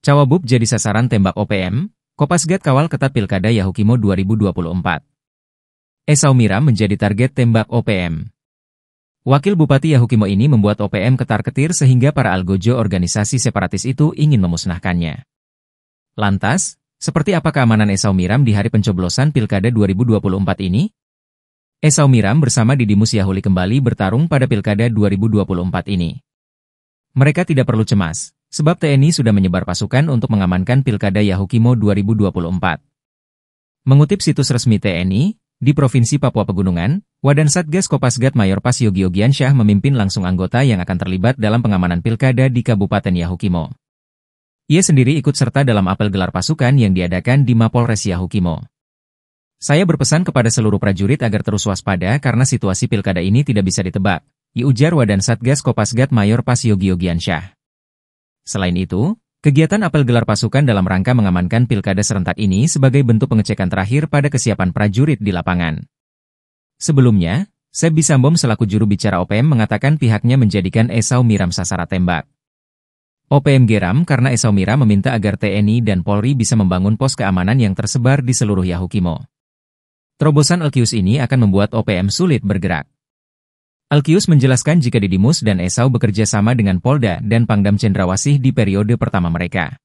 Cawabub jadi sasaran tembak OPM, Kopasgat kawal ketat Pilkada Yahukimo 2024. Esau Miram menjadi target tembak OPM. Wakil Bupati Yahukimo ini membuat OPM ketar-ketir sehingga para algojo organisasi separatis itu ingin memusnahkannya. Lantas, seperti apa keamanan Esau Miram di hari pencoblosan Pilkada 2024 ini? Esau Miram bersama Didimus Yahuli kembali bertarung pada Pilkada 2024 ini. Mereka tidak perlu cemas, sebab TNI sudah menyebar pasukan untuk mengamankan Pilkada Yahukimo 2024. Mengutip situs resmi TNI, di Provinsi Papua Pegunungan, Wadan Satgas Kopasgat Mayor Pas Yogi Yogiansyah memimpin langsung anggota yang akan terlibat dalam pengamanan Pilkada di Kabupaten Yahukimo. Ia sendiri ikut serta dalam apel gelar pasukan yang diadakan di Mapolres Yahukimo. Saya berpesan kepada seluruh prajurit agar terus waspada karena situasi Pilkada ini tidak bisa ditebak, ujar Wadan Satgas Kopasgat Mayor Pas Yogi Yogiansyah. Selain itu, kegiatan apel gelar pasukan dalam rangka mengamankan Pilkada serentak ini sebagai bentuk pengecekan terakhir pada kesiapan prajurit di lapangan. Sebelumnya, Sebi Sambom selaku juru bicara OPM mengatakan pihaknya menjadikan Esau Miram sasaran tembak. OPM geram karena Esau Miram meminta agar TNI dan Polri bisa membangun pos keamanan yang tersebar di seluruh Yahukimo. Terobosan Alkius ini akan membuat OPM sulit bergerak. Alkius menjelaskan jika Didimus dan Esau bekerja sama dengan Polda dan Pangdam Cendrawasih di periode pertama mereka.